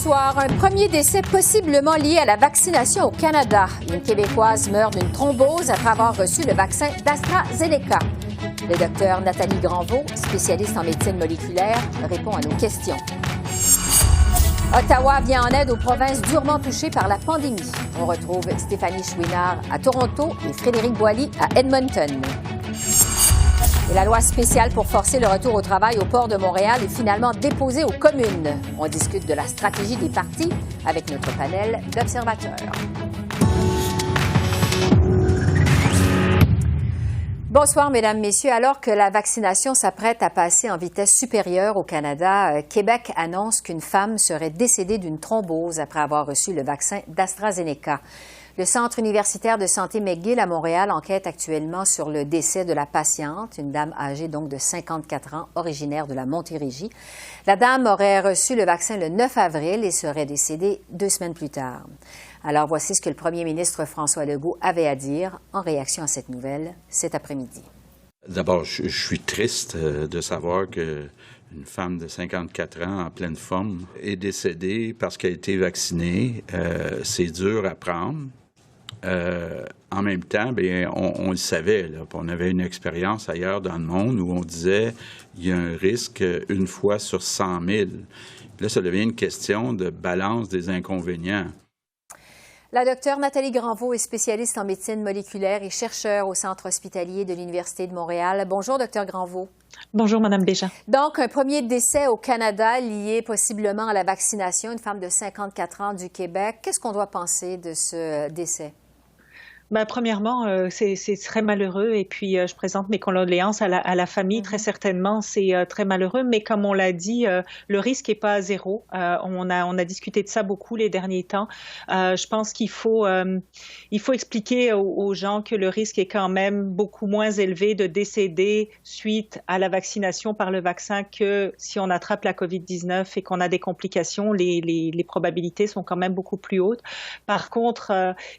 Bonsoir. Un premier décès possiblement lié à la vaccination au Canada. Une Québécoise meurt d'une thrombose après avoir reçu le vaccin d'AstraZeneca. Le docteur Nathalie Granvaux, spécialiste en médecine moléculaire, répond à nos questions. Ottawa vient en aide aux provinces durement touchées par la pandémie. On retrouve Stéphanie Chouinard à Toronto et Frédéric Boily à Edmonton. Et la loi spéciale pour forcer le retour au travail au port de Montréal est finalement déposée aux communes. On discute de la stratégie des partis avec notre panel d'observateurs. Bonsoir, Mesdames, Messieurs. Alors que la vaccination s'apprête à passer en vitesse supérieure au Canada, Québec annonce qu'une femme serait décédée d'une thrombose après avoir reçu le vaccin d'AstraZeneca. Le Centre universitaire de santé McGill à Montréal enquête actuellement sur le décès de la patiente, une dame âgée donc de 54 ans, originaire de la Montérégie. La dame aurait reçu le vaccin le 9 avril et serait décédée 2 semaines plus tard. Alors voici ce que le premier ministre François Legault avait à dire en réaction à cette nouvelle cet après-midi. D'abord, je suis triste de savoir que une femme de 54 ans en pleine forme est décédée parce qu'elle a été vaccinée. C'est dur à prendre. En même temps, bien, on le savait. Là, on avait une expérience ailleurs dans le monde où on disait il y a un risque une fois sur 100 000. Puis là, ça devient une question de balance des inconvénients. La docteure Nathalie Granvaux est spécialiste en médecine moléculaire et chercheur au Centre hospitalier de l'Université de Montréal. Bonjour, docteur Granvaux. Bonjour, Mme Béjean. Donc, un premier décès au Canada lié possiblement à la vaccination, une femme de 54 ans du Québec. Qu'est-ce qu'on doit penser de ce décès? Ben, premièrement, c'est très malheureux et puis je présente mes condoléances à la famille. Très certainement, c'est très malheureux, mais comme on l'a dit, le risque n'est pas à zéro. On a discuté de ça beaucoup les derniers temps. Je pense qu'il faut expliquer aux gens que le risque est quand même beaucoup moins élevé de décéder suite à la vaccination par le vaccin que si on attrape la COVID-19 et qu'on a des complications. Les probabilités sont quand même beaucoup plus hautes. Par contre,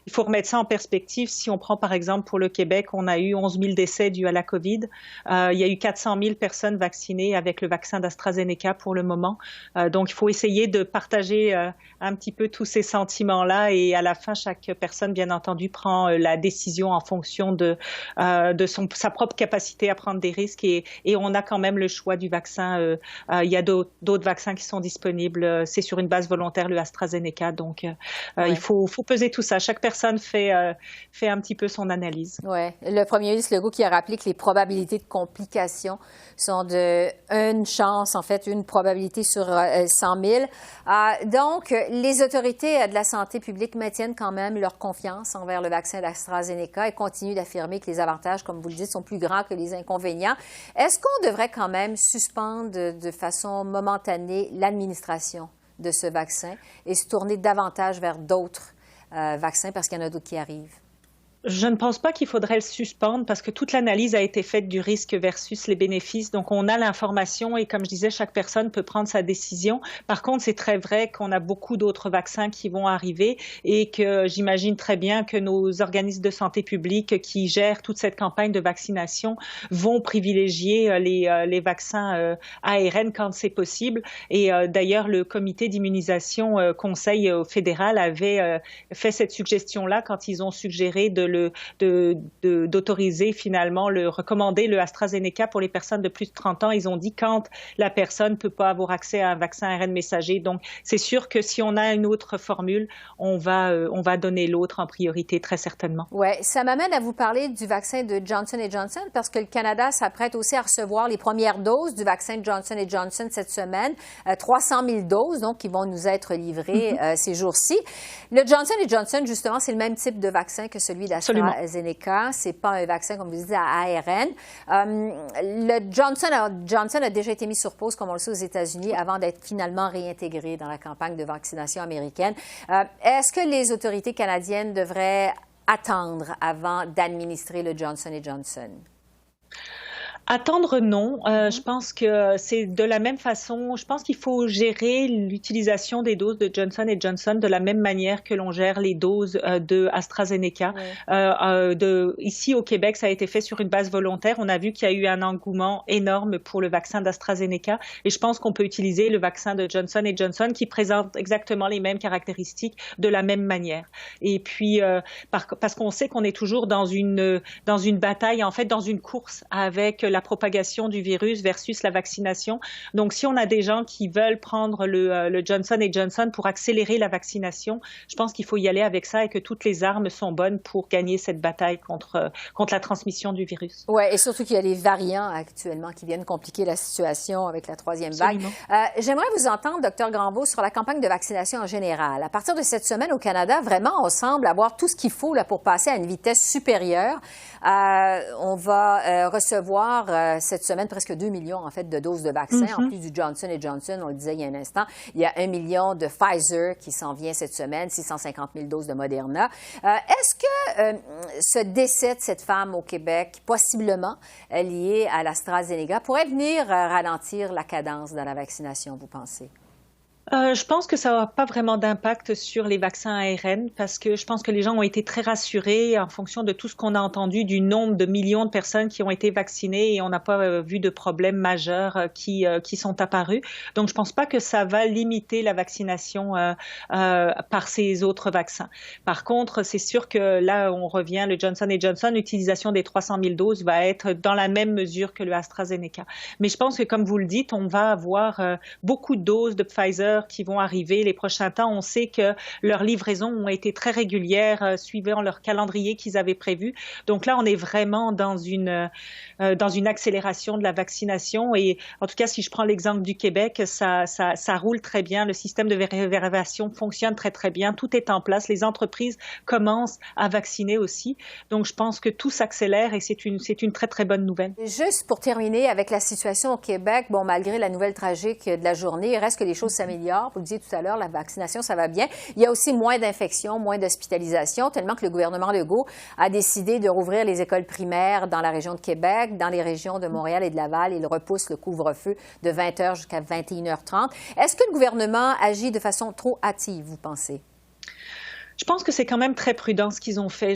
il faut remettre ça en perspective. Si on prend par exemple pour le Québec, on a eu 11 000 décès dus à la COVID. Il y a eu 400 000 personnes vaccinées avec le vaccin d'AstraZeneca pour le moment. Donc, il faut essayer de partager un petit peu tous ces sentiments-là et à la fin, chaque personne, bien entendu, prend la décision en fonction de sa propre capacité à prendre des risques et on a quand même le choix du vaccin. Il y a d'autres vaccins qui sont disponibles. C'est sur une base volontaire, le AstraZeneca. Donc, il faut peser tout ça. Chaque personne fait un petit peu son analyse. Oui. Le premier ministre Legault qui a rappelé que les probabilités de complications sont une probabilité sur 100 000. Donc, les autorités de la santé publique maintiennent quand même leur confiance envers le vaccin d'AstraZeneca et continuent d'affirmer que les avantages, comme vous le dites, sont plus grands que les inconvénients. Est-ce qu'on devrait quand même suspendre de façon momentanée l'administration de ce vaccin et se tourner davantage vers d'autres vaccins parce qu'il y en a d'autres qui arrivent? Je ne pense pas qu'il faudrait le suspendre parce que toute l'analyse a été faite du risque versus les bénéfices. Donc, on a l'information et comme je disais, chaque personne peut prendre sa décision. Par contre, c'est très vrai qu'on a beaucoup d'autres vaccins qui vont arriver et que j'imagine très bien que nos organismes de santé publique qui gèrent toute cette campagne de vaccination vont privilégier les vaccins ARN quand c'est possible. Et d'ailleurs, le comité d'immunisation conseil fédéral avait fait cette suggestion-là quand ils ont suggéré d'autoriser finalement, recommander le AstraZeneca pour les personnes de plus de 30 ans. Ils ont dit quand la personne ne peut pas avoir accès à un vaccin ARN messager. Donc, c'est sûr que si on a une autre formule, on va donner l'autre en priorité, très certainement. Oui, ça m'amène à vous parler du vaccin de Johnson & Johnson parce que le Canada s'apprête aussi à recevoir les premières doses du vaccin de Johnson & Johnson cette semaine. 300 000 doses, donc, qui vont nous être livrées ces jours-ci. Le Johnson & Johnson, justement, c'est le même type de vaccin que celui d'AstraZeneca. Ce n'est pas un vaccin, comme vous dites, à ARN. Le Johnson a déjà été mis sur pause, comme on le sait, aux États-Unis, avant d'être finalement réintégré dans la campagne de vaccination américaine. Est-ce que les autorités canadiennes devraient attendre avant d'administrer le Johnson & Johnson? Attendre, non. Je pense que c'est de la même façon. Je pense qu'il faut gérer l'utilisation des doses de Johnson & Johnson de la même manière que l'on gère les doses de AstraZeneca. Ici, au Québec, ça a été fait sur une base volontaire. On a vu qu'il y a eu un engouement énorme pour le vaccin d'AstraZeneca. Et je pense qu'on peut utiliser le vaccin de Johnson & Johnson qui présente exactement les mêmes caractéristiques de la même manière. Et puis, parce qu'on sait qu'on est toujours dans une bataille, en fait, dans une course avec la propagation du virus versus la vaccination. Donc, si on a des gens qui veulent prendre le Johnson & Johnson pour accélérer la vaccination, je pense qu'il faut y aller avec ça et que toutes les armes sont bonnes pour gagner cette bataille contre la transmission du virus. Oui, et surtout qu'il y a des variants actuellement qui viennent compliquer la situation avec la troisième vague. J'aimerais vous entendre, Dr Granvaux, sur la campagne de vaccination en général. À partir de cette semaine au Canada, vraiment, on semble avoir tout ce qu'il faut là, pour passer à une vitesse supérieure. On va recevoir cette semaine presque 2 millions en fait de doses de vaccins, en plus du Johnson & Johnson, on le disait il y a un instant. Il y a 1 million de Pfizer qui s'en vient cette semaine, 650 000 doses de Moderna. Est-ce que ce décès de cette femme au Québec, possiblement lié à l'AstraZeneca, pourrait venir ralentir la cadence dans la vaccination, vous pensez? Je pense que ça n'a pas vraiment d'impact sur les vaccins ARN parce que je pense que les gens ont été très rassurés en fonction de tout ce qu'on a entendu du nombre de millions de personnes qui ont été vaccinées et on n'a pas vu de problèmes majeurs qui sont apparus. Donc, je pense pas que ça va limiter la vaccination par ces autres vaccins. Par contre, c'est sûr que là, on revient, le Johnson & Johnson, l'utilisation des 300 000 doses va être dans la même mesure que le AstraZeneca. Mais je pense que, comme vous le dites, on va avoir beaucoup de doses de Pfizer qui vont arriver les prochains temps. On sait que leurs livraisons ont été très régulières, suivant leur calendrier qu'ils avaient prévu. Donc là, on est vraiment dans une accélération de la vaccination. Et en tout cas, si je prends l'exemple du Québec, ça roule très bien. Le système de vérification fonctionne très, très bien. Tout est en place. Les entreprises commencent à vacciner aussi. Donc, je pense que tout s'accélère et c'est une très, très bonne nouvelle. Juste pour terminer avec la situation au Québec, bon, malgré la nouvelle tragique de la journée, il reste que les choses s'améliorent. Vous le disiez tout à l'heure, la vaccination, ça va bien. Il y a aussi moins d'infections, moins d'hospitalisations, tellement que le gouvernement Legault a décidé de rouvrir les écoles primaires dans la région de Québec, dans les régions de Montréal et de Laval. Il repousse le couvre-feu de 20 h jusqu'à 21h30. Est-ce que le gouvernement agit de façon trop hâtive, vous pensez? Je pense que c'est quand même très prudent ce qu'ils ont fait.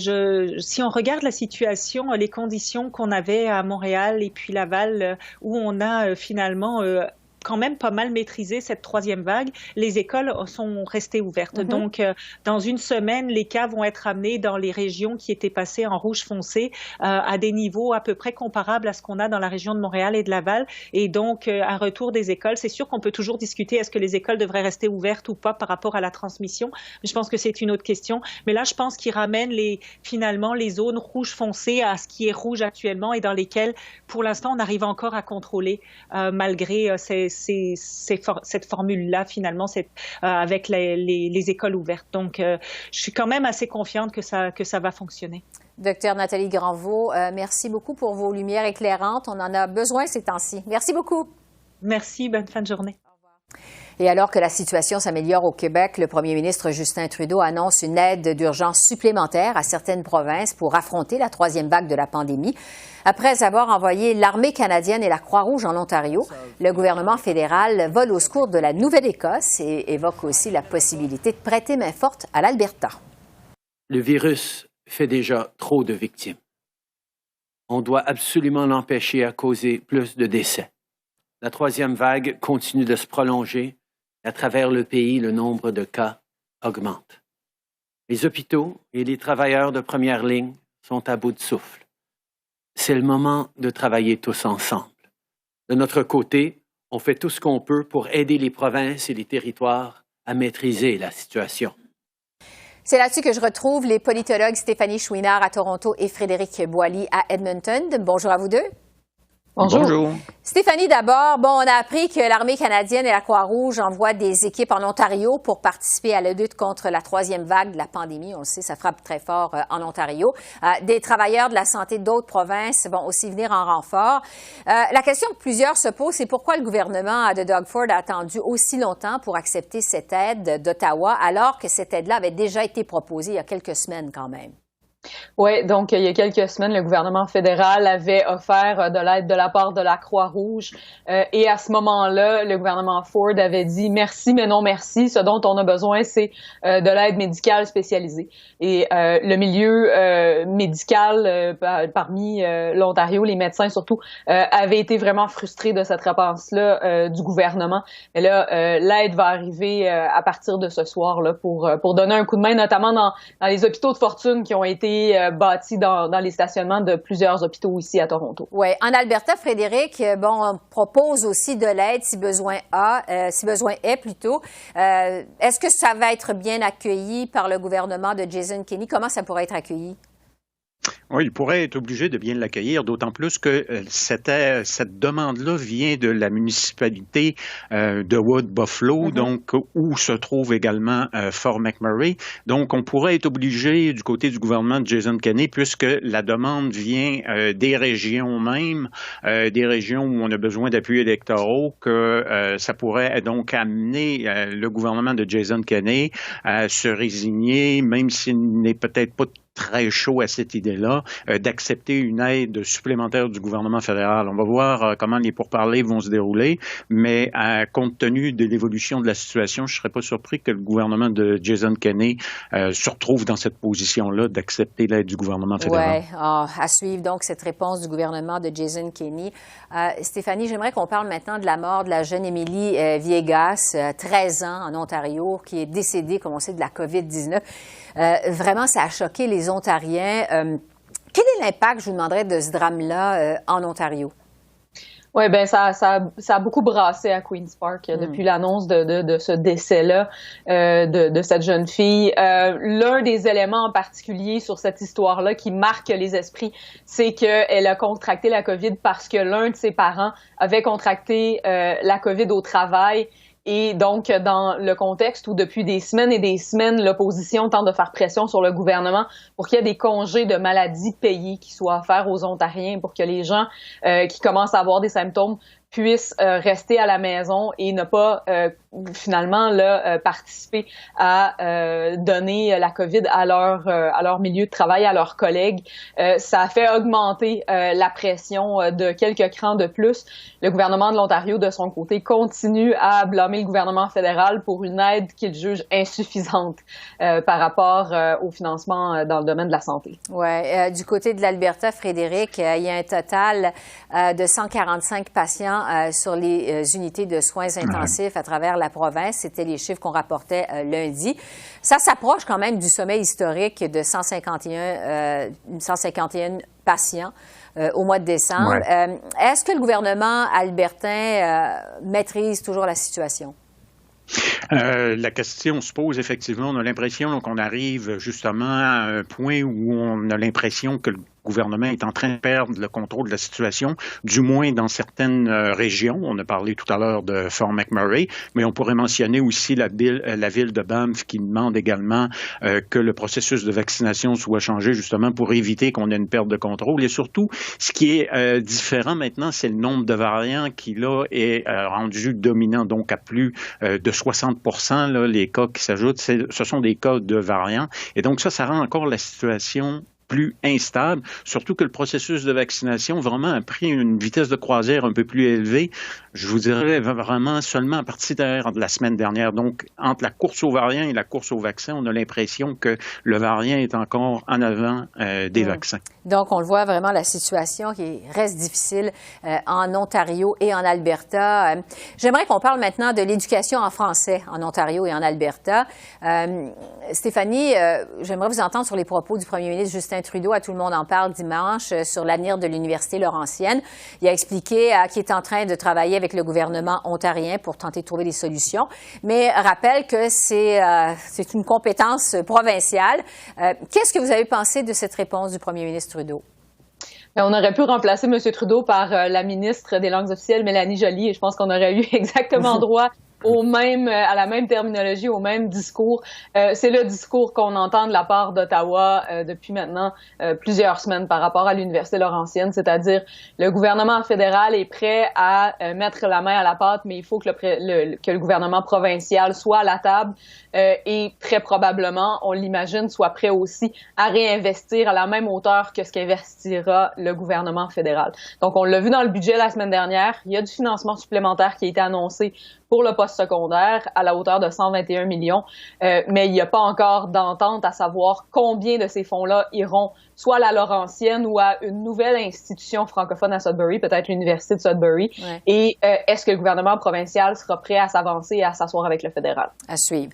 Si on regarde la situation, les conditions qu'on avait à Montréal et puis Laval, où on a finalement quand même pas mal maîtrisé cette troisième vague, les écoles sont restées ouvertes. Donc, dans une semaine, les cas vont être amenés dans les régions qui étaient passées en rouge foncé à des niveaux à peu près comparables à ce qu'on a dans la région de Montréal et de Laval. Et donc, un retour des écoles, c'est sûr qu'on peut toujours discuter est-ce que les écoles devraient rester ouvertes ou pas par rapport à la transmission. Je pense que c'est une autre question. Mais là, je pense qu'ils ramènent finalement les zones rouge foncé à ce qui est rouge actuellement et dans lesquelles, pour l'instant, on arrive encore à contrôler malgré cette formule-là, finalement, avec les écoles ouvertes. Donc, je suis quand même assez confiante que ça va fonctionner. Docteur Nathalie Granvaux, merci beaucoup pour vos lumières éclairantes. On en a besoin ces temps-ci. Merci beaucoup. Merci. Bonne fin de journée. Au revoir. Et alors que la situation s'améliore au Québec, le premier ministre Justin Trudeau annonce une aide d'urgence supplémentaire à certaines provinces pour affronter la troisième vague de la pandémie. Après avoir envoyé l'Armée canadienne et la Croix-Rouge en Ontario, le gouvernement fédéral vole au secours de la Nouvelle-Écosse et évoque aussi la possibilité de prêter main forte à l'Alberta. Le virus fait déjà trop de victimes. On doit absolument l'empêcher à causer plus de décès. La troisième vague continue de se prolonger. À travers le pays, le nombre de cas augmente. Les hôpitaux et les travailleurs de première ligne sont à bout de souffle. C'est le moment de travailler tous ensemble. De notre côté, on fait tout ce qu'on peut pour aider les provinces et les territoires à maîtriser la situation. C'est là-dessus que je retrouve les politologues Stéphanie Chouinard à Toronto et Frédéric Boily à Edmonton. Bonjour à vous deux. Bonjour. Stéphanie, d'abord, on a appris que l'Armée canadienne et la Croix-Rouge envoient des équipes en Ontario pour participer à la lutte contre la troisième vague de la pandémie. On le sait, ça frappe très fort en Ontario. Des travailleurs de la santé d'autres provinces vont aussi venir en renfort. La question que plusieurs se posent, c'est pourquoi le gouvernement de Doug Ford a attendu aussi longtemps pour accepter cette aide d'Ottawa, alors que cette aide-là avait déjà été proposée il y a quelques semaines quand même. Oui, donc il y a quelques semaines, le gouvernement fédéral avait offert de l'aide de la part de la Croix-Rouge et à ce moment-là, le gouvernement Ford avait dit merci mais non merci. Ce dont on a besoin, c'est de l'aide médicale spécialisée. Et le milieu médical parmi l'Ontario, les médecins surtout, avaient été vraiment frustrés de cette réponse-là du gouvernement. Mais là, l'aide va arriver à partir de ce soir-là pour donner un coup de main, notamment dans les hôpitaux de fortune qui ont été bâtis dans les stationnements de plusieurs hôpitaux ici à Toronto. Oui. En Alberta, Frédéric, on propose aussi de l'aide si besoin est plutôt. Est-ce que ça va être bien accueilli par le gouvernement de Jason Kenney? Comment ça pourrait être accueilli? Oui, il pourrait être obligé de bien l'accueillir, d'autant plus que cette demande-là vient de la municipalité de Wood-Buffalo, donc où se trouve également Fort McMurray. Donc, on pourrait être obligé du côté du gouvernement de Jason Kenney, puisque la demande vient des régions même, des régions où on a besoin d'appui électoraux, que ça pourrait donc amener le gouvernement de Jason Kenney à se résigner, même s'il n'est peut-être pas très chaud à cette idée-là, d'accepter une aide supplémentaire du gouvernement fédéral. On va voir comment les pourparlers vont se dérouler, mais compte tenu de l'évolution de la situation, je ne serais pas surpris que le gouvernement de Jason Kenney se retrouve dans cette position-là d'accepter l'aide du gouvernement fédéral. Oui, à suivre donc cette réponse du gouvernement de Jason Kenney. Stéphanie, j'aimerais qu'on parle maintenant de la mort de la jeune Émilie Viegas, 13 ans, en Ontario, qui est décédée, comme on sait, de la COVID-19. Vraiment, ça a choqué les Ontariens. Quel est l'impact, je vous demanderais, de ce drame-là en Ontario? Oui, ben ça a beaucoup brassé à Queen's Park depuis l'annonce de ce décès-là de cette jeune fille. L'un des éléments en particulier sur cette histoire-là qui marque les esprits, c'est qu'elle a contracté la COVID parce que l'un de ses parents avait contracté la COVID au travail. Et donc, dans le contexte où depuis des semaines et des semaines, l'opposition tente de faire pression sur le gouvernement pour qu'il y ait des congés de maladie payés qui soient offerts aux Ontariens pour que les gens qui commencent à avoir des symptômes puissent rester à la maison et ne pas finalement participer à donner la COVID à leur milieu de travail, à leurs collègues. Ça a fait augmenter la pression de quelques crans de plus. Le gouvernement de l'Ontario, de son côté, continue à blâmer le gouvernement fédéral pour une aide qu'il juge insuffisante par rapport au financement dans le domaine de la santé. Oui. Du côté de l'Alberta, Frédéric, il y a un total de 145 patients sur les unités de soins intensifs à travers la province. C'était les chiffres qu'on rapportait lundi. Ça s'approche quand même du sommet historique de 151 patients au mois de décembre. Ouais. Est-ce que le gouvernement albertain maîtrise toujours la situation? La question se pose effectivement. On a l'impression qu'on arrive justement à un point où on a l'impression que le gouvernement est en train de perdre le contrôle de la situation, du moins dans certaines régions. On a parlé tout à l'heure de Fort McMurray, mais on pourrait mentionner aussi la ville de Banff qui demande également que le processus de vaccination soit changé justement pour éviter qu'on ait une perte de contrôle. Et surtout, ce qui est différent maintenant, c'est le nombre de variants qui là est rendu dominant, donc à plus de 60%, là, les cas qui s'ajoutent, ce sont des cas de variants. Et donc ça rend encore la situation plus instable, surtout que le processus de vaccination vraiment a pris une vitesse de croisière un peu plus élevée. Je vous dirais vraiment seulement à partir de la semaine dernière. Donc, entre la course aux variants et la course au vaccin, on a l'impression que le variant est encore en avant des vaccins. Donc, on le voit vraiment, la situation qui reste difficile en Ontario et en Alberta. J'aimerais qu'on parle maintenant de l'éducation en français en Ontario et en Alberta. Stéphanie, j'aimerais vous entendre sur les propos du premier ministre Justin Trudeau, à Tout le monde en parle dimanche, sur l'avenir de l'Université Laurentienne. Il a expliqué qu'il est en train de travailler avec le gouvernement ontarien pour tenter de trouver des solutions, mais rappelle que c'est une compétence provinciale. Qu'est-ce que vous avez pensé de cette réponse du premier ministre Trudeau? On aurait pu remplacer M. Trudeau par la ministre des Langues officielles, Mélanie Joly, et je pense qu'on aurait eu exactement droit à la même terminologie, au même discours. C'est le discours qu'on entend de la part d'Ottawa depuis maintenant plusieurs semaines par rapport à l'Université Laurentienne, c'est-à-dire le gouvernement fédéral est prêt à mettre la main à la pâte, mais il faut que le gouvernement provincial soit à la table et très probablement, on l'imagine, soit prêt aussi à réinvestir à la même hauteur que ce qu'investira le gouvernement fédéral. Donc, on l'a vu dans le budget la semaine dernière, il y a du financement supplémentaire qui a été annoncé pour le post-secondaire à la hauteur de 121 millions, mais il n'y a pas encore d'entente à savoir combien de ces fonds-là iront soit à la Laurentienne ou à une nouvelle institution francophone à Sudbury, peut-être l'Université de Sudbury. Ouais. Et est-ce que le gouvernement provincial sera prêt à s'avancer et à s'asseoir avec le fédéral? À suivre.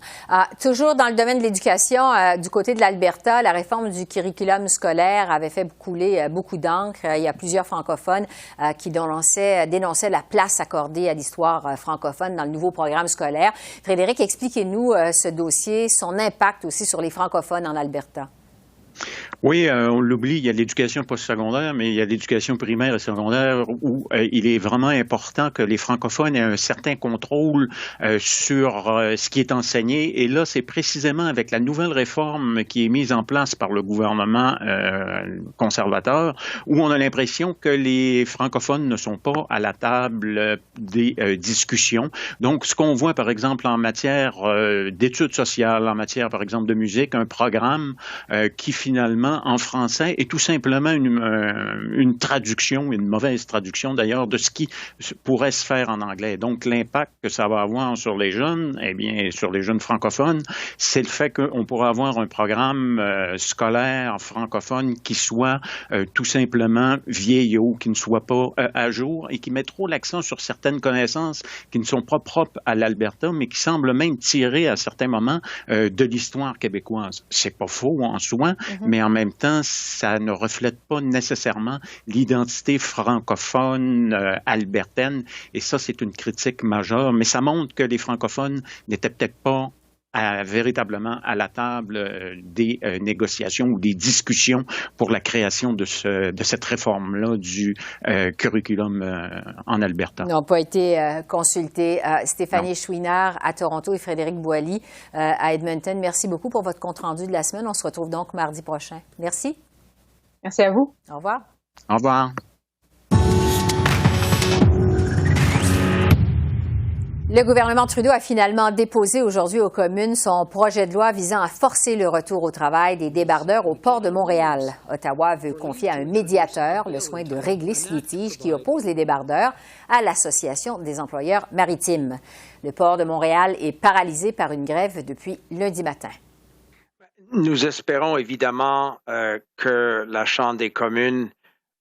Toujours dans le domaine de l'éducation, du côté de l'Alberta, la réforme du curriculum scolaire avait fait couler beaucoup d'encre. Il y a plusieurs francophones qui dénonçaient la place accordée à l'histoire francophone dans le nouveau programme scolaire. Frédéric, expliquez-nous ce dossier, son impact aussi sur les francophones en Alberta. Oui, on l'oublie, il y a l'éducation postsecondaire, mais il y a l'éducation primaire et secondaire où il est vraiment important que les francophones aient un certain contrôle sur ce qui est enseigné. Et là, c'est précisément avec la nouvelle réforme qui est mise en place par le gouvernement conservateur où on a l'impression que les francophones ne sont pas à la table des discussions. Donc, ce qu'on voit, par exemple, en matière d'études sociales, en matière, par exemple, de musique, un programme qui finalement en français est tout simplement une traduction, une mauvaise traduction d'ailleurs, de ce qui pourrait se faire en anglais. Donc, l'impact que ça va avoir sur les jeunes, eh bien, sur les jeunes francophones, c'est le fait qu'on pourra avoir un programme scolaire francophone qui soit tout simplement vieillot, qui ne soit pas à jour et qui met trop l'accent sur certaines connaissances qui ne sont pas propres à l'Alberta, mais qui semblent même tirer à certains moments de l'histoire québécoise. C'est pas faux en soi, mais en même temps, ça ne reflète pas nécessairement l'identité francophone albertaine. Et ça, c'est une critique majeure. Mais ça montre que les francophones n'étaient peut-être pas véritablement à la table des négociations ou des discussions pour la création de cette réforme-là du curriculum en Alberta. Ils n'ont pas été consultés. Stéphanie Chouinard à Toronto et Frédéric Boily à Edmonton. Merci beaucoup pour votre compte-rendu de la semaine. On se retrouve donc mardi prochain. Merci. Merci à vous. Au revoir. Au revoir. Le gouvernement Trudeau a finalement déposé aujourd'hui aux communes son projet de loi visant à forcer le retour au travail des débardeurs au port de Montréal. Ottawa veut confier à un médiateur le soin de régler ce litige qui oppose les débardeurs à l'Association des employeurs maritimes. Le port de Montréal est paralysé par une grève depuis lundi matin. Nous espérons évidemment que la Chambre des communes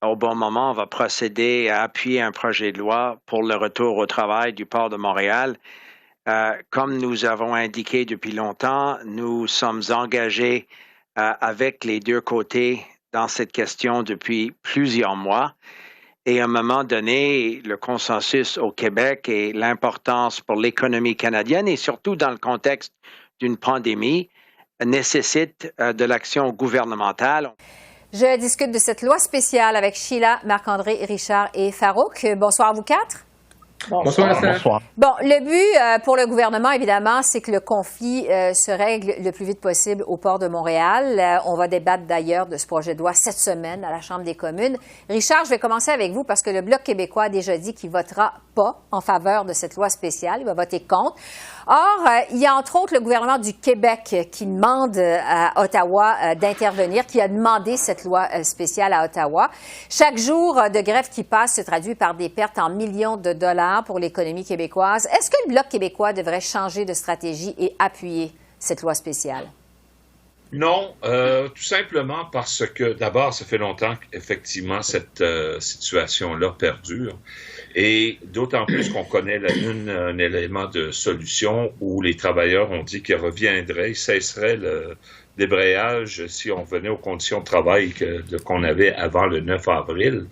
au bon moment, va procéder à appuyer un projet de loi pour le retour au travail du port de Montréal. Comme nous avons indiqué depuis longtemps, nous sommes engagés avec les deux côtés dans cette question depuis plusieurs mois. Et à un moment donné, le consensus au Québec et l'importance pour l'économie canadienne et surtout dans le contexte d'une pandémie nécessitent de l'action gouvernementale. Je discute de cette loi spéciale avec Sheila, Marc-André, Richard et Farouk. Bonsoir à vous quatre. Bonsoir. Bonsoir. Bon, le but pour le gouvernement, évidemment, c'est que le conflit se règle le plus vite possible au port de Montréal. On va débattre d'ailleurs de ce projet de loi cette semaine à la Chambre des communes. Richard, je vais commencer avec vous parce que le Bloc québécois a déjà dit qu'il votera pas en faveur de cette loi spéciale. Il va voter contre. Or, il y a entre autres le gouvernement du Québec qui demande à Ottawa d'intervenir, qui a demandé cette loi spéciale à Ottawa. Chaque jour de grève qui passe se traduit par des pertes en millions de dollars pour l'économie québécoise. Est-ce que le Bloc québécois devrait changer de stratégie et appuyer cette loi spéciale? Non, tout simplement parce que, d'abord, ça fait longtemps qu'effectivement cette situation-là perdure. Et d'autant plus qu'on connaît un élément de solution où les travailleurs ont dit qu'ils reviendraient, ils cesseraient le débrayage si on venait aux conditions de travail qu'on avait avant le 9 avril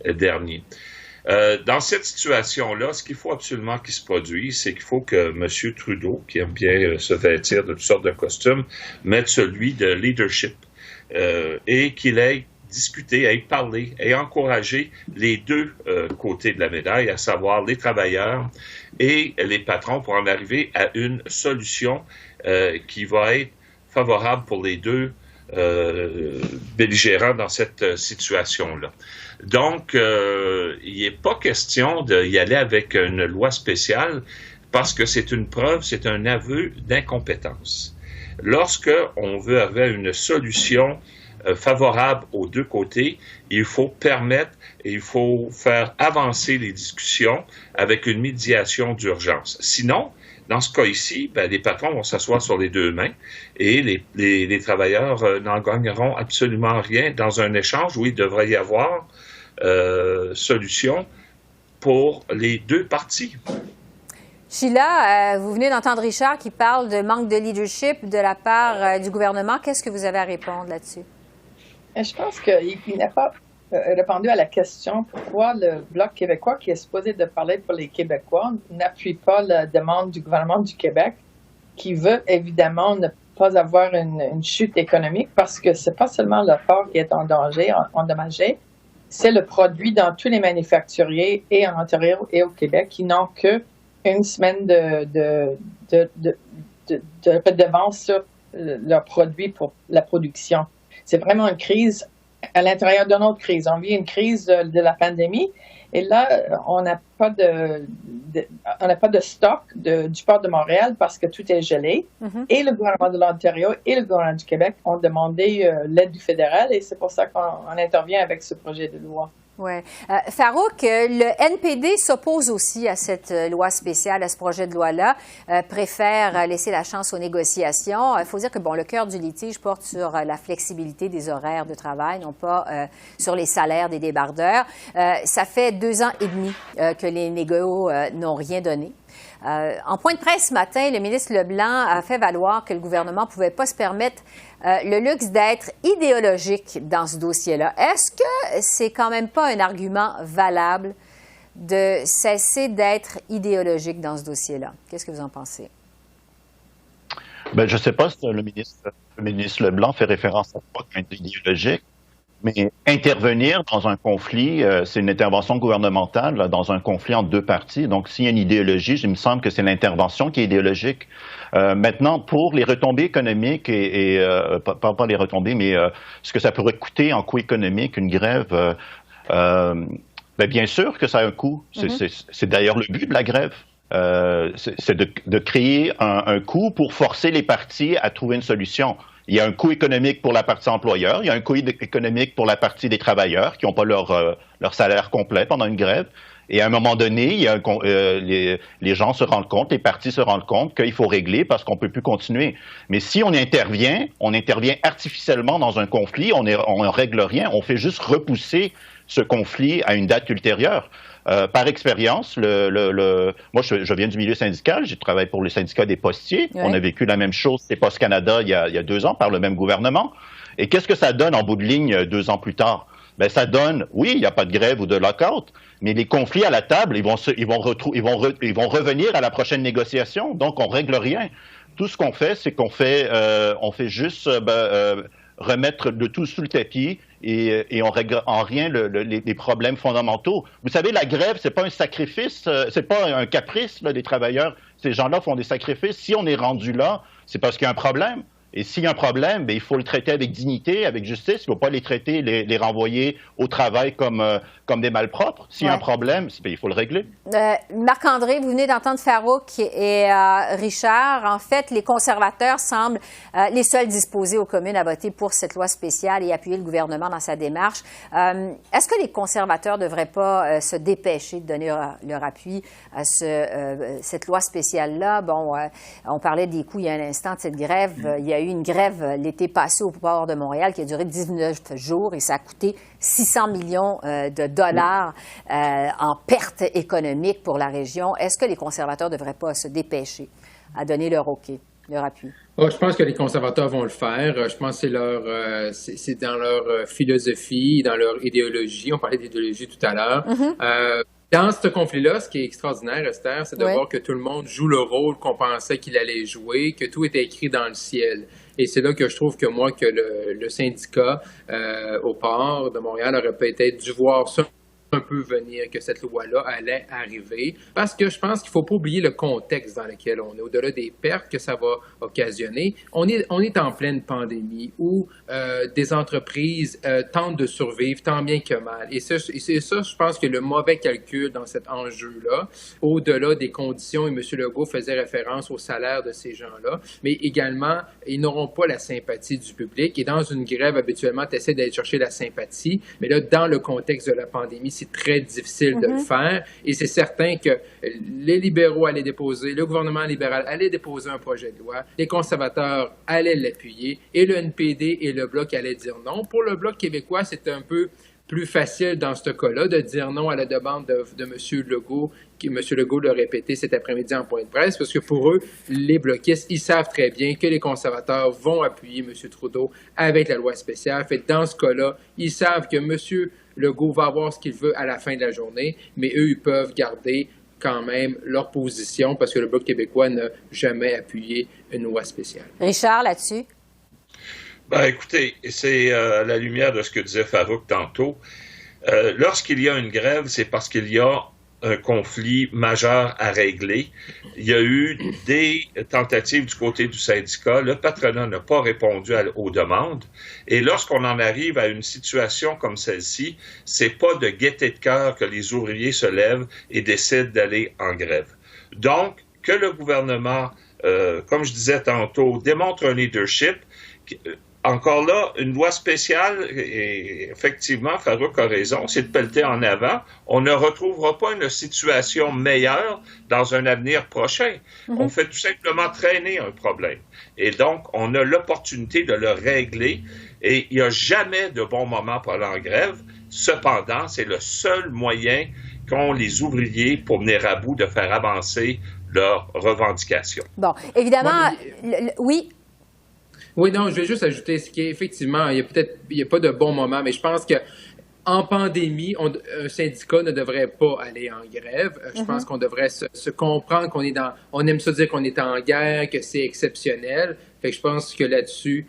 dernier. Dans cette situation-là, ce qu'il faut absolument qu'il se produise, c'est qu'il faut que M. Trudeau, qui aime bien se vêtir de toutes sortes de costumes, mette celui de leadership et qu'il ait discuter, à y parler et encourager les deux côtés de la médaille, à savoir les travailleurs et les patrons, pour en arriver à une solution qui va être favorable pour les deux belligérants dans cette situation-là. Donc, il n'est pas question d'y aller avec une loi spéciale parce que c'est une preuve, c'est un aveu d'incompétence. Lorsque on veut avoir une solution favorable aux deux côtés, il faut permettre et il faut faire avancer les discussions avec une médiation d'urgence. Sinon, dans ce cas ici, les patrons vont s'asseoir sur les deux mains et les travailleurs n'en gagneront absolument rien dans un échange où il devrait y avoir solution pour les deux parties. Sheila, vous venez d'entendre Richard qui parle de manque de leadership de la part du gouvernement. Qu'est-ce que vous avez à répondre là-dessus? Je pense qu'il n'a pas répondu à la question pourquoi le Bloc québécois, qui est supposé de parler pour les Québécois, n'appuie pas la demande du gouvernement du Québec, qui veut évidemment ne pas avoir une chute économique, parce que c'est pas seulement le port qui est en danger, endommagé, c'est le produit dans tous les manufacturiers et en Ontario et au Québec qui n'ont qu'une semaine de redevance sur leurs produits pour la production. C'est vraiment une crise à l'intérieur d'une autre crise. On vit une crise de la pandémie et là, on n'a pas de stock du port de Montréal parce que tout est gelé. Mm-hmm. Et le gouvernement de l'Ontario et le gouvernement du Québec ont demandé l'aide du fédéral et c'est pour ça qu'on intervient avec ce projet de loi. Oui. Farouk, le NPD s'oppose aussi à cette loi spéciale, à ce projet de loi-là, préfère laisser la chance aux négociations. Il faut dire que le cœur du litige porte sur la flexibilité des horaires de travail, non pas sur les salaires des débardeurs. Ça fait 2 ans et demi que les négos n'ont rien donné. En point de presse ce matin, le ministre Leblanc a fait valoir que le gouvernement ne pouvait pas se permettre le luxe d'être idéologique dans ce dossier-là. Est-ce que c'est quand même pas un argument valable de cesser d'être idéologique dans ce dossier-là? Qu'est-ce que vous en pensez? Je ne sais pas si le ministre Leblanc fait référence à quoi être idéologique. Mais intervenir dans un conflit, c'est une intervention gouvernementale dans un conflit entre deux parties. Donc, s'il y a une idéologie, il me semble que c'est l'intervention qui est idéologique. Maintenant, pour les retombées économiques pas les retombées, mais ce que ça pourrait coûter en coût économique, une grève, bien sûr que ça a un coût. C'est d'ailleurs le but de la grève. C'est de créer un coût pour forcer les parties à trouver une solution. Il y a un coût économique pour la partie employeur, il y a un coût économique pour la partie des travailleurs qui n'ont pas leur salaire complet pendant une grève. Et à un moment donné, les gens se rendent compte, les parties se rendent compte qu'il faut régler parce qu'on ne peut plus continuer. Mais si on intervient artificiellement dans un conflit, on ne règle rien, on fait juste repousser ce conflit à une date ultérieure. Par expérience, moi, je viens du milieu syndical, j'ai travaillé pour le syndicat des postiers. Ouais. On a vécu la même chose, c'est Post Canada, il y a 2 ans, par le même gouvernement. Et qu'est-ce que ça donne en bout de ligne 2 ans plus tard? Ça donne, oui, il n'y a pas de grève ou de lockout, mais les conflits à la table, ils vont revenir à la prochaine négociation. Donc, on règle rien. Tout ce qu'on fait, c'est qu'on fait juste remettre le tout sous le tapis et on règle en rien les problèmes fondamentaux. Vous savez, la grève, c'est pas un sacrifice, c'est pas un caprice des travailleurs. Ces gens-là font des sacrifices. Si on est rendu là, c'est parce qu'il y a un problème. Et s'il y a un problème, il faut le traiter avec dignité, avec justice. Il ne faut pas les traiter, les renvoyer au travail comme des malpropres. S'il y a un problème, il faut le régler. Marc-André, vous venez d'entendre Farouk et Richard. En fait, les conservateurs semblent les seuls disposés aux communes à voter pour cette loi spéciale et appuyer le gouvernement dans sa démarche. Est-ce que les conservateurs ne devraient pas se dépêcher de donner leur appui à cette loi spéciale-là? On parlait des coûts il y a un instant de cette grève. Il y a eu une grève l'été passé au port de Montréal qui a duré 19 jours et ça a coûté 600 millions de dollars en pertes économiques pour la région. Est-ce que les conservateurs ne devraient pas se dépêcher à donner leur OK, leur appui? Je pense que les conservateurs vont le faire. Je pense que c'est dans leur philosophie, dans leur idéologie. On parlait d'idéologie tout à l'heure. Dans ce conflit-là, ce qui est extraordinaire, Esther, c'est de voir que tout le monde joue le rôle qu'on pensait qu'il allait jouer, que tout était écrit dans le ciel. Et c'est là que je trouve que le syndicat au port de Montréal aurait peut-être dû voir ça un peu venir, que cette loi-là allait arriver, parce que je pense qu'il ne faut pas oublier le contexte dans lequel on est, au-delà des pertes que ça va occasionner. On est en pleine pandémie où des entreprises tentent de survivre tant bien que mal. Et c'est ça, je pense que le mauvais calcul dans cet enjeu-là, au-delà des conditions, et M. Legault faisait référence au salaire de ces gens-là, mais également, ils n'auront pas la sympathie du public. Et dans une grève, habituellement, tu essaies d'aller chercher la sympathie, mais là, dans le contexte de la pandémie, c'est très difficile de le faire. Et c'est certain que les libéraux allaient déposer, le gouvernement libéral allait déposer un projet de loi, les conservateurs allaient l'appuyer, et le NPD et le Bloc allaient dire non. Pour le Bloc québécois, c'est un peu plus facile dans ce cas-là de dire non à la demande de M. Legault, M. Legault l'a répété cet après-midi en point de presse, parce que pour eux, les bloquistes, ils savent très bien que les conservateurs vont appuyer M. Trudeau avec la loi spéciale. Fait dans ce cas-là, ils savent que M. Legault va avoir ce qu'il veut à la fin de la journée, mais eux, ils peuvent garder quand même leur position, parce que le Bloc québécois n'a jamais appuyé une loi spéciale. Richard, là-dessus? Ben, écoutez, c'est à la lumière de ce que disait Farouk tantôt. Lorsqu'il y a une grève, c'est parce qu'il y a un conflit majeur à régler. Il y a eu des tentatives du côté du syndicat. Le patronat n'a pas répondu aux demandes. Et lorsqu'on en arrive à une situation comme celle-ci, c'est pas de gaieté de cœur que les ouvriers se lèvent et décident d'aller en grève. Donc, que le gouvernement, comme je disais tantôt, démontre un leadership. Encore là, une loi spéciale, et effectivement, Farouk a raison, c'est de pelleter en avant. On ne retrouvera pas une situation meilleure dans un avenir prochain. On fait tout simplement traîner un problème. Et donc, on a l'opportunité de le régler. Et il n'y a jamais de bon moment pour aller en grève. Cependant, c'est le seul moyen qu'ont les ouvriers pour venir à bout de faire avancer leurs revendications. Bon, évidemment, oui. Oui, non, je vais juste ajouter ce qui est effectivement, il n'y a pas de bon moment, mais je pense que en pandémie, un syndicat ne devrait pas aller en grève. Je pense qu'on devrait se comprendre on aime ça dire qu'on est en guerre, que c'est exceptionnel. Fait que je pense que là-dessus,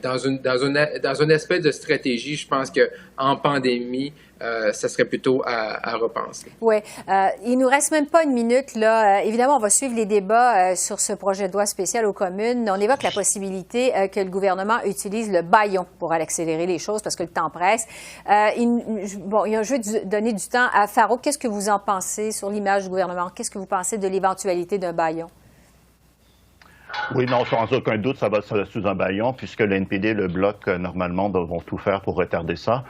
dans un aspect de stratégie, je pense que en pandémie, ça serait plutôt à repenser. Oui. Il nous reste même pas une minute, là. Évidemment, on va suivre les débats sur ce projet de loi spécial aux communes. On évoque la possibilité que le gouvernement utilise le bâillon pour accélérer les choses parce que le temps presse. Je vais donner du temps à Farouk. Qu'est-ce que vous en pensez sur l'image du gouvernement? Qu'est-ce que vous pensez de l'éventualité d'un bâillon? Oui, non, sans aucun doute, ça va sous un bâillon, puisque le NPD et le Bloc, normalement, vont tout faire pour retarder ça.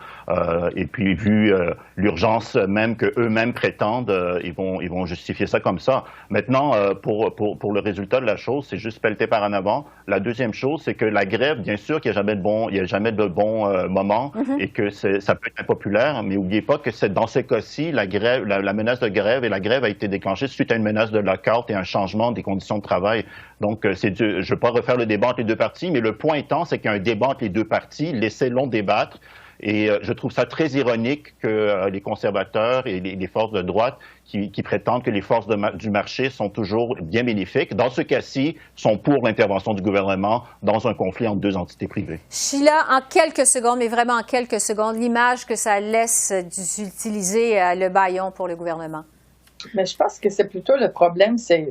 Et puis, vu l'urgence même qu'eux-mêmes prétendent, ils vont justifier ça comme ça. Maintenant, pour le résultat de la chose, c'est juste pelleter par en avant. La deuxième chose, c'est que la grève, bien sûr qu'il n'y a jamais de bon moment et que ça peut être impopulaire, mais n'oubliez pas que dans ces cas-ci, la menace de grève a été déclenchée suite à une menace de lockout et un changement des conditions de travail. Donc, je ne veux pas refaire le débat entre les deux parties, mais le point étant, c'est qu'il y a un débat entre les deux parties, laissez-les débattre. Et je trouve ça très ironique que les conservateurs et les forces de droite qui prétendent que les forces du marché sont toujours bien bénéfiques, dans ce cas-ci, sont pour l'intervention du gouvernement dans un conflit entre deux entités privées. Sheila, en quelques secondes, mais vraiment en quelques secondes, l'image que ça laisse d'utiliser le bâillon pour le gouvernement. Mais je pense que c'est plutôt le problème. C'est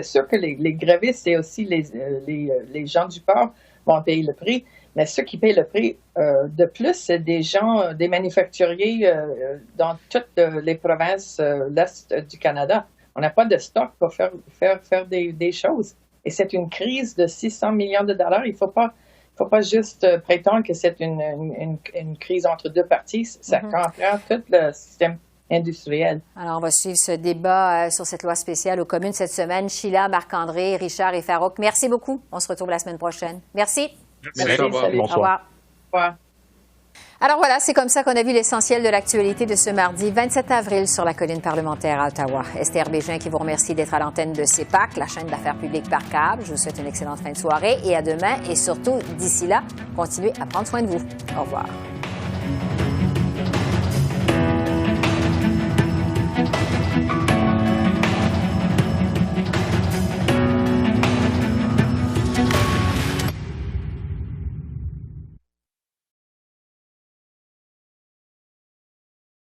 sûr que les grévistes et aussi les gens du port vont payer le prix. Mais ceux qui payent le prix, de plus, c'est des gens, des manufacturiers dans toutes les provinces l'Est du Canada. On n'a pas de stock pour faire des choses. Et c'est une crise de 600 millions de dollars. Il ne faut pas juste prétendre que c'est une crise entre deux parties. Ça comprend tout le système industriel. Alors, on va suivre ce débat sur cette loi spéciale aux communes cette semaine. Sheila, Marc-André, Richard et Farouk, merci beaucoup. On se retrouve la semaine prochaine. Merci. Merci. Au revoir. Salut. Bonsoir. Au revoir. Au revoir. Alors voilà, c'est comme ça qu'on a vu l'essentiel de l'actualité de ce mardi 27 avril sur la colline parlementaire à Ottawa. Esther Bégin qui vous remercie d'être à l'antenne de CEPAC, la chaîne d'affaires publiques par câble. Je vous souhaite une excellente fin de soirée et à demain. Et surtout, d'ici là, continuez à prendre soin de vous. Au revoir.